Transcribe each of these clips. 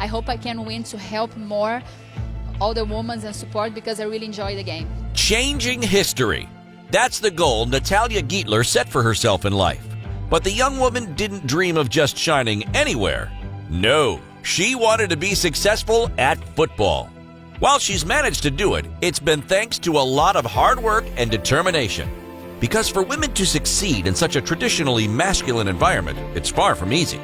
I hope I can win to help more older women and support, because I really enjoy the game. Changing history. That's the goal Natalia Gietler set for herself in life. But the young woman didn't dream of just shining anywhere. No, she wanted to be successful at football. While she's managed to do it, it's been thanks to a lot of hard work and determination. Because for women to succeed in such a traditionally masculine environment, it's far from easy.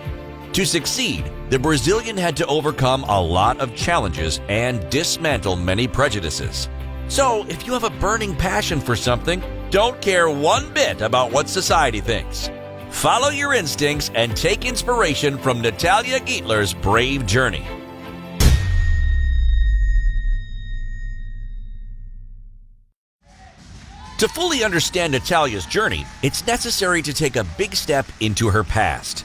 To succeed, the Brazilian had to overcome a lot of challenges and dismantle many prejudices. So, if you have a burning passion for something, don't care one bit about what society thinks. Follow your instincts and take inspiration from Natalia Gietler's brave journey. To fully understand Natalia's journey, it's necessary to take a big step into her past.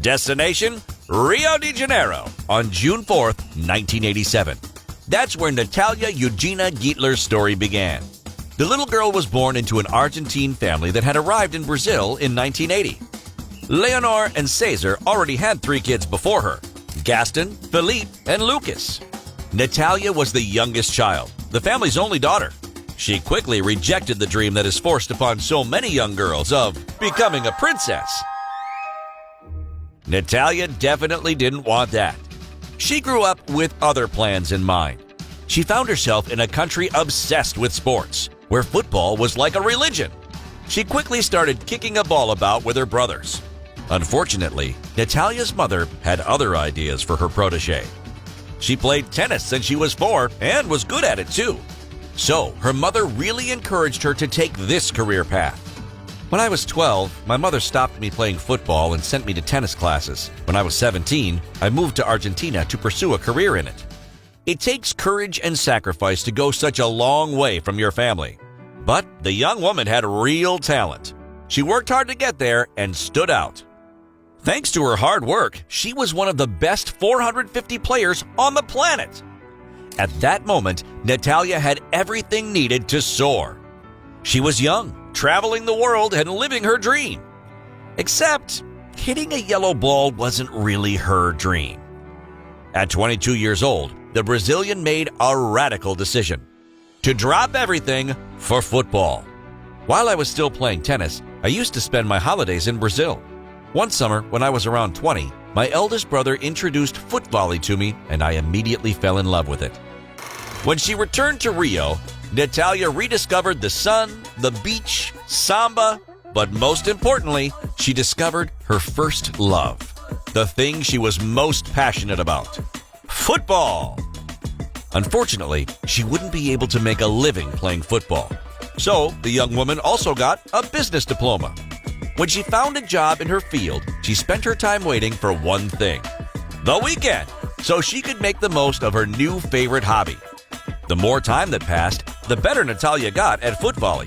Destination: Rio de Janeiro on June 4th, 1987. That's where Natalia Eugenia Gietler's story began. The little girl was born into an Argentine family that had arrived in Brazil in 1980. Leonor and Cesar already had 3 kids before her: Gaston, Felipe, and Lucas. Natalia was the youngest child, the family's only daughter. She quickly rejected the dream that is forced upon so many young girls of becoming a princess. Natalia definitely didn't want that. She grew up with other plans in mind. She found herself in a country obsessed with sports, where football was like a religion. She quickly started kicking a ball about with her brothers. Unfortunately, Natalia's mother had other ideas for her protege. She played tennis since she was 4 and was good at it too. So, her mother really encouraged her to take this career path. When I was 12, my mother stopped me playing football and sent me to tennis classes. When I was 17, I moved to Argentina to pursue a career in it. It takes courage and sacrifice to go such a long way from your family. But the young woman had real talent. She worked hard to get there and stood out. Thanks to her hard work, she was one of the best 450 players on the planet. At that moment, Natalia had everything needed to soar. She was young, traveling the world and living her dream. Except, hitting a yellow ball wasn't really her dream. At 22 years old, the Brazilian made a radical decision: to drop everything for football. While I was still playing tennis, I used to spend my holidays in Brazil. One summer, when I was around 20, my eldest brother introduced foot volley to me, and I immediately fell in love with it. When she returned to Rio, Natalia rediscovered the sun, the beach, samba, but most importantly, she discovered her first love, the thing she was most passionate about: football. Unfortunately, she wouldn't be able to make a living playing football. So, the young woman also got a business diploma. When she found a job in her field, she spent her time waiting for one thing: the weekend, so she could make the most of her new favorite hobby. The more time that passed, the better Natalia got at foot volley.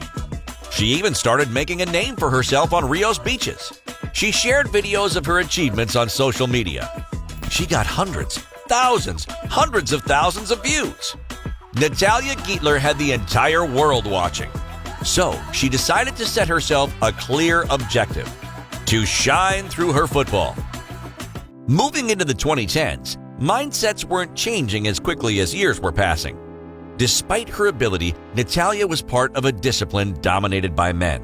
She even started making a name for herself on Rio's beaches. She shared videos of her achievements on social media. She got hundreds, thousands, hundreds of thousands of views. Natalia Gietler had the entire world watching. So she decided to set herself a clear objective: to shine through her football. Moving into the 2010s, mindsets weren't changing as quickly as years were passing. Despite her ability, Natalia was part of a discipline dominated by men.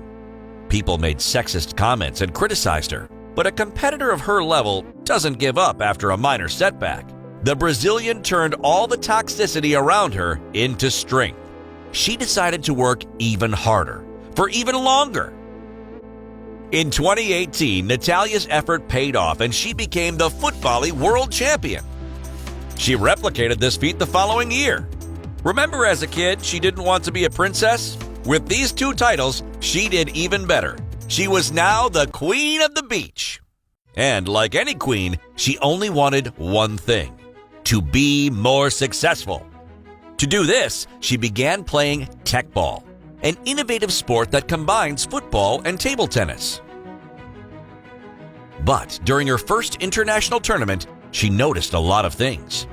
People made sexist comments and criticized her, but a competitor of her level doesn't give up after a minor setback. The Brazilian turned all the toxicity around her into strength. She decided to work even harder, for even longer. In 2018, Natalia's effort paid off and she became the foot volley world champion. She replicated this feat the following year. Remember, as a kid, she didn't want to be a princess? With these 2 titles, she did even better. She was now the queen of the beach. And like any queen, she only wanted one thing: to be more successful. To do this, she began playing Tekball, an innovative sport that combines football and table tennis. But during her first international tournament, she noticed a lot of things.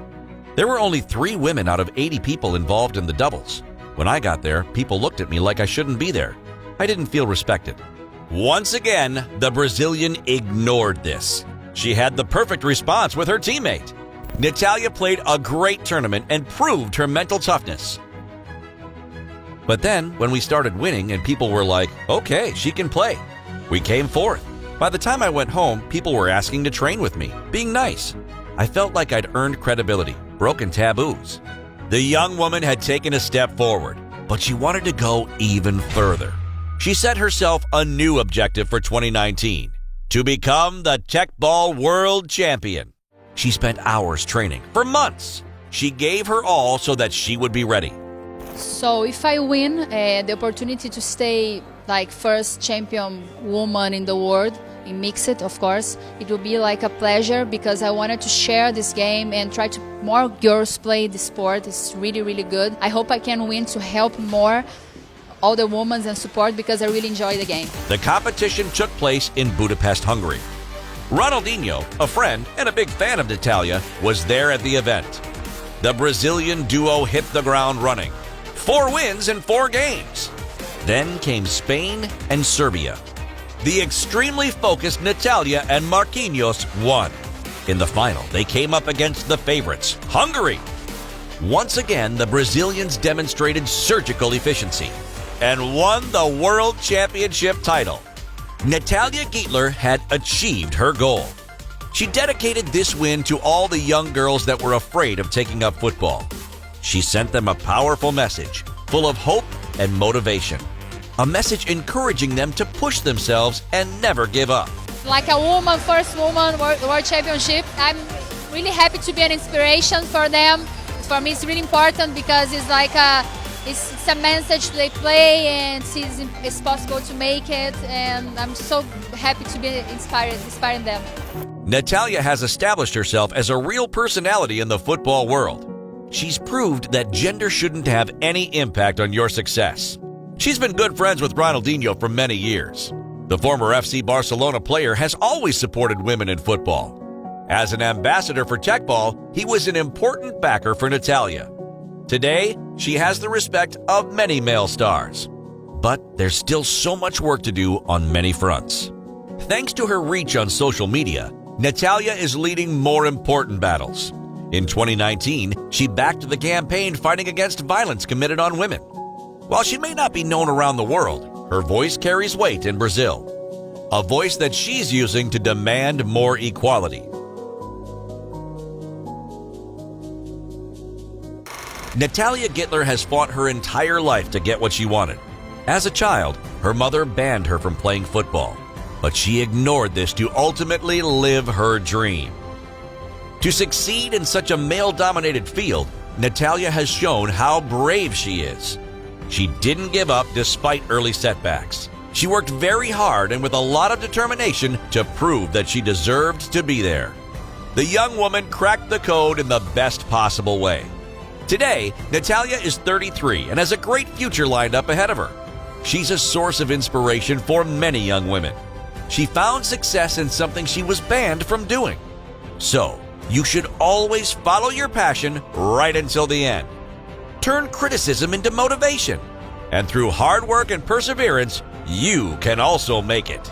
There were only 3 women out of 80 people involved in the doubles. When I got there, people looked at me like I shouldn't be there. I didn't feel respected. Once again, the Brazilian ignored this. She had the perfect response with her teammate. Natalia played a great tournament and proved her mental toughness. But then, when we started winning and people were like, okay, she can play, we came fourth. By the time I went home, people were asking to train with me, being nice. I felt like I'd earned credibility, broken taboos. The young woman had taken a step forward, but she wanted to go even further. She set herself a new objective for 2019, to become the Teqball World Champion. She spent hours training, for months. She gave her all so that she would be ready. So if I win the opportunity to stay like first champion woman in the world, in mixed of course, it will be like a pleasure because I wanted to share this game and try to more girls play the sport. It's really, really good. I hope I can win to help more all the women and support because I really enjoy the game. The competition took place in Budapest, Hungary. Ronaldinho, a friend and a big fan of Natalia, was there at the event. The Brazilian duo hit the ground running. 4 wins in 4 games. Then came Spain and Serbia. The extremely focused Natalia and Marquinhos won. In the final, they came up against the favorites, Hungary. Once again, the Brazilians demonstrated surgical efficiency and won the World Championship title. Natalia Gittler had achieved her goal. She dedicated this win to all the young girls that were afraid of taking up football. She sent them a powerful message, full of hope and motivation. A message encouraging them to push themselves and never give up. Like a woman, first woman world championship, I'm really happy to be an inspiration for them. For me, it's really important because it's like it's a message they play and it's possible to make it. And I'm so happy to be inspiring them. Natalia has established herself as a real personality in the football world. She's proved that gender shouldn't have any impact on your success. She's been good friends with Ronaldinho for many years. The former FC Barcelona player has always supported women in football. As an ambassador for Teqball, he was an important backer for Natalia. Today, she has the respect of many male stars. But there's still so much work to do on many fronts. Thanks to her reach on social media, Natalia is leading more important battles. In 2019, she backed the campaign fighting against violence committed on women. While she may not be known around the world, her voice carries weight in Brazil. A voice that she's using to demand more equality. Natalia Gittler has fought her entire life to get what she wanted. As a child, her mother banned her from playing football, but she ignored this to ultimately live her dream. To succeed in such a male-dominated field, Natalia has shown how brave she is. She didn't give up despite early setbacks. She worked very hard and with a lot of determination to prove that she deserved to be there. The young woman cracked the code in the best possible way. Today, Natalia is 33 and has a great future lined up ahead of her. She's a source of inspiration for many young women. She found success in something she was banned from doing. So, you should always follow your passion right until the end. Turn criticism into motivation. And through hard work and perseverance, you can also make it.